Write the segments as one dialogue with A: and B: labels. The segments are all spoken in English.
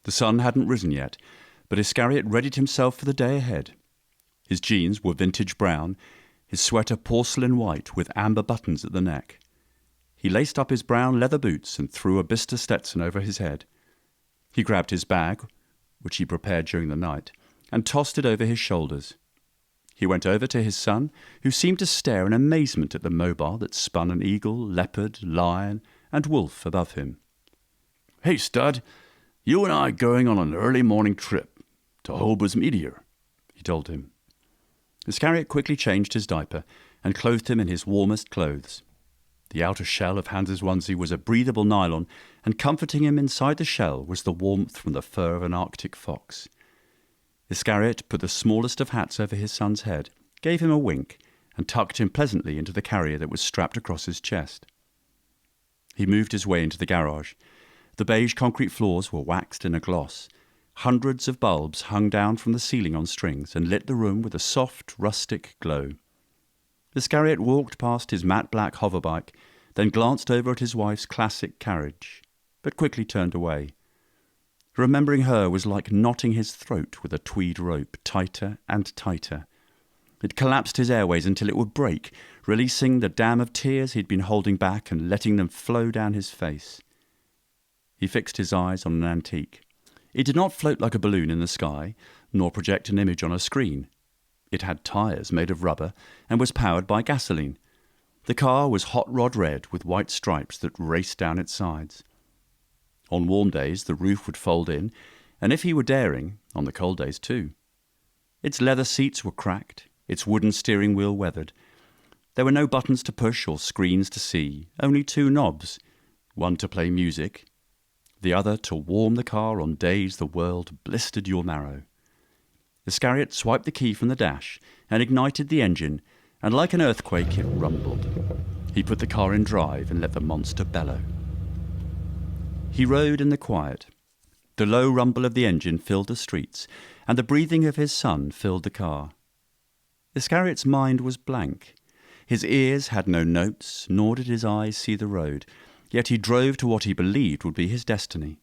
A: The sun hadn't risen yet, but Iscariot readied himself for the day ahead. His jeans were vintage brown, his sweater porcelain white with amber buttons at the neck. He laced up his brown leather boots and threw a Bista Stetson over his head. He grabbed his bag, which he prepared during the night, and tossed it over his shoulders. He went over to his son, who seemed to stare in amazement at the mobile that spun an eagle, leopard, lion, and wolf above him. "Hey, stud, you and I going on an early morning trip to Hoba's meteor," he told him. Iscariot quickly changed his diaper and clothed him in his warmest clothes. The outer shell of Hans's onesie was a breathable nylon, and comforting him inside the shell was the warmth from the fur of an Arctic fox. Iscariot put the smallest of hats over his son's head, gave him a wink, and tucked him pleasantly into the carrier that was strapped across his chest. He moved his way into the garage. The beige concrete floors were waxed in a gloss. Hundreds of bulbs hung down from the ceiling on strings and lit the room with a soft, rustic glow. Iscariot walked past his matte black hoverbike, then glanced over at his wife's classic carriage, but quickly turned away. Remembering her was like knotting his throat with a tweed rope, tighter and tighter. It collapsed his airways until it would break, releasing the dam of tears he'd been holding back and letting them flow down his face. He fixed his eyes on an antique. It did not float like a balloon in the sky, nor project an image on a screen. It had tyres made of rubber and was powered by gasoline. The car was hot rod red with white stripes that raced down its sides. On warm days, the roof would fold in, and if he were daring, on the cold days too. Its leather seats were cracked, its wooden steering wheel weathered. There were no buttons to push or screens to see, only two knobs, one to play music, the other to warm the car on days the world blistered your marrow. Iscariot swiped the key from the dash and ignited the engine, and like an earthquake it rumbled. He put the car in drive and let the monster bellow. He rode in the quiet. The low rumble of the engine filled the streets, and the breathing of his son filled the car. Iscariot's mind was blank. His ears had no notes, nor did his eyes see the road, yet he drove to what he believed would be his destiny.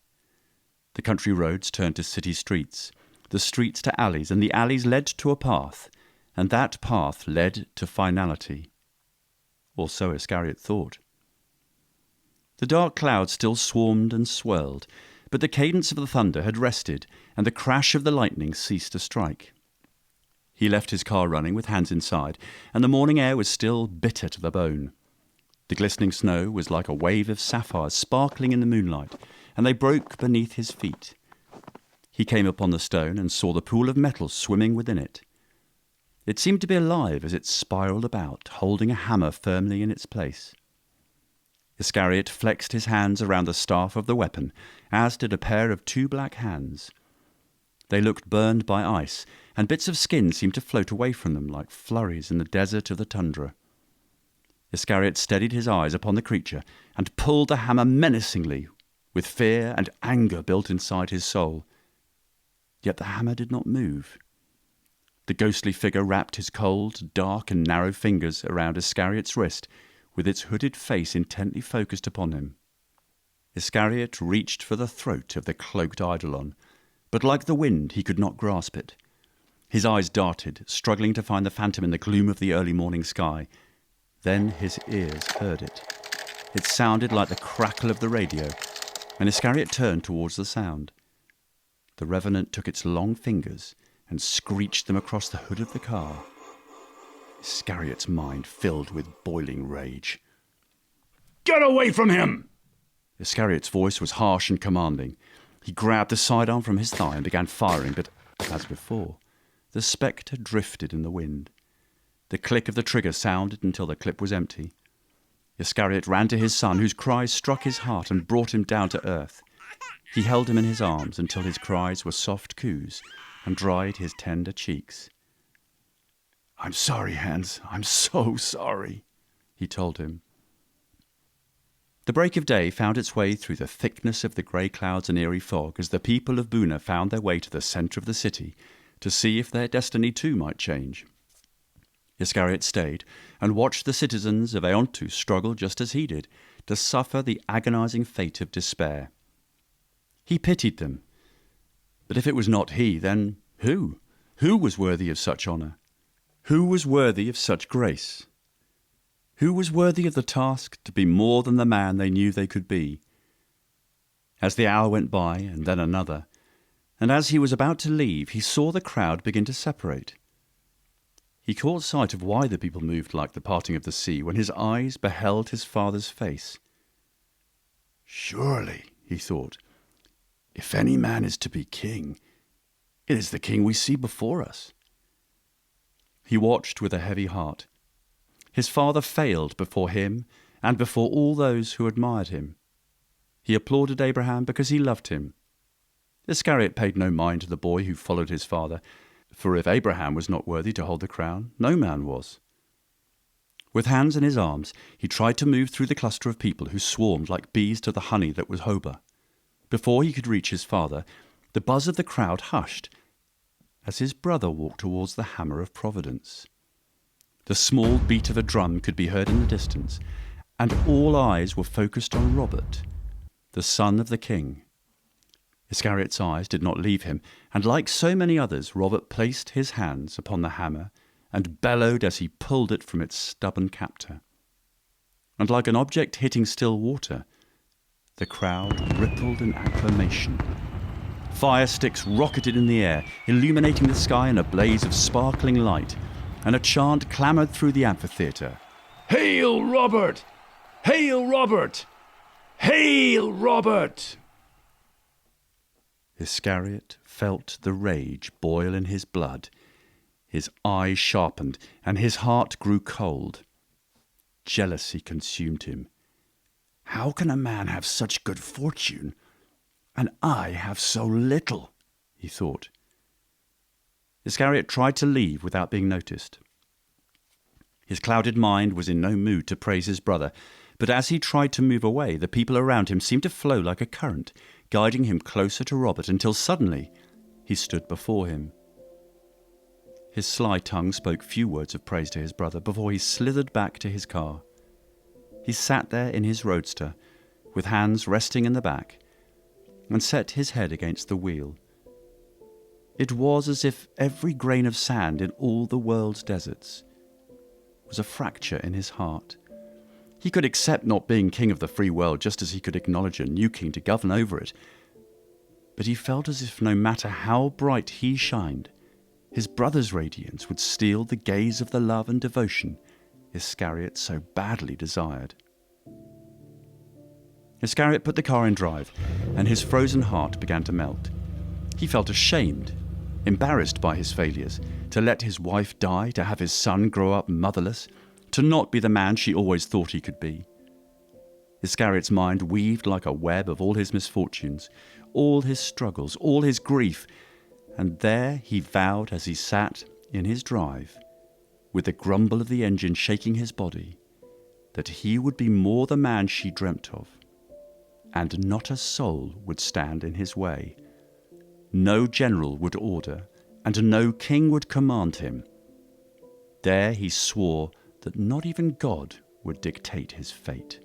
A: The country roads turned to city streets, the streets to alleys, and the alleys led to a path, and that path led to finality. Or so Iscariot thought. The dark clouds still swarmed and swirled, but the cadence of the thunder had rested, and the crash of the lightning ceased to strike. He left his car running with Hans inside, and the morning air was still bitter to the bone. The glistening snow was like a wave of sapphires sparkling in the moonlight, and they broke beneath his feet. He came upon the stone and saw the pool of metal swimming within it. It seemed to be alive as it spiraled about, holding a hammer firmly in its place. Iscariot flexed his hands around the staff of the weapon, as did a pair of two black hands. They looked burned by ice, and bits of skin seemed to float away from them like flurries in the desert of the tundra. Iscariot steadied his eyes upon the creature and pulled the hammer menacingly, with fear and anger built inside his soul. Yet the hammer did not move. The ghostly figure wrapped his cold, dark and narrow fingers around Iscariot's wrist, with its hooded face intently focused upon him. Iscariot reached for the throat of the cloaked eidolon, but like the wind he could not grasp it. His eyes darted, struggling to find the phantom in the gloom of the early morning sky. Then his ears heard it. It sounded like the crackle of the radio, and Iscariot turned towards the sound. The revenant took its long fingers and screeched them across the hood of the car. Iscariot's mind filled with boiling rage. "Get away from him!" Iscariot's voice was harsh and commanding. He grabbed the sidearm from his thigh and began firing, but, as before, the spectre drifted in the wind. The click of the trigger sounded until the clip was empty. Iscariot ran to his son, whose cries struck his heart and brought him down to earth. He held him in his arms until his cries were soft coos and dried his tender cheeks. "I'm sorry, Hans. I'm so sorry," he told him. The break of day found its way through the thickness of the grey clouds and eerie fog as the people of Buna found their way to the centre of the city to see if their destiny too might change. Iscariot stayed and watched the citizens of Aontu struggle just as he did, to suffer the agonizing fate of despair. He pitied them, But if it was not he, then who? Who was worthy of such honour? Who was worthy of such grace? Who was worthy of the task to be more than the man they knew they could be? As the hour went by, and then another, and as he was about to leave, he saw the crowd begin to separate. He caught sight of why the people moved like the parting of the sea when his eyes beheld his father's face. Surely, he thought, if any man is to be king, it is the king we see before us. He watched with a heavy heart. His father failed before him and before all those who admired him. He applauded Abraham because he loved him. Iscariot paid no mind to the boy who followed his father, for if Abraham was not worthy to hold the crown, no man was. With hands in his arms, he tried to move through the cluster of people who swarmed like bees to the honey that was Hoba. Before he could reach his father, the buzz of the crowd hushed as his brother walked towards the hammer of providence. The small beat of a drum could be heard in the distance, and all eyes were focused on Robert, the son of the king. Iscariot's eyes did not leave him, and like so many others, Robert placed his hands upon the hammer and bellowed as he pulled it from its stubborn captor. And like an object hitting still water, the crowd rippled in acclamation. Fire sticks rocketed in the air, illuminating the sky in a blaze of sparkling light, and a chant clamoured through the amphitheatre. "Hail Robert! Hail Robert! Hail Robert!" Iscariot felt the rage boil in his blood. His eyes sharpened, and his heart grew cold. Jealousy consumed him. How can a man have such good fortune, and I have so little? He thought. Iscariot tried to leave without being noticed. His clouded mind was in no mood to praise his brother, but as he tried to move away, the people around him seemed to flow like a current, guiding him closer to Robert until suddenly he stood before him. His sly tongue spoke few words of praise to his brother before he slithered back to his car. He sat there in his roadster, with hands resting in the back, and set his head against the wheel. It was as if every grain of sand in all the world's deserts was a fracture in his heart. He could accept not being king of the free world, just as he could acknowledge a new king to govern over it. But he felt as if no matter how bright he shined, his brother's radiance would steal the gaze of the love and devotion Iscariot so badly desired. Iscariot put the car in drive, and his frozen heart began to melt. He felt ashamed, embarrassed by his failures, to let his wife die, to have his son grow up motherless, to not be the man she always thought he could be. Iscariot's mind weaved like a web of all his misfortunes, all his struggles, all his grief, and there he vowed as he sat in his drive, with the grumble of the engine shaking his body, that he would be more the man she dreamt of, and not a soul would stand in his way. No general would order, and no king would command him. There he swore that not even God would dictate his fate.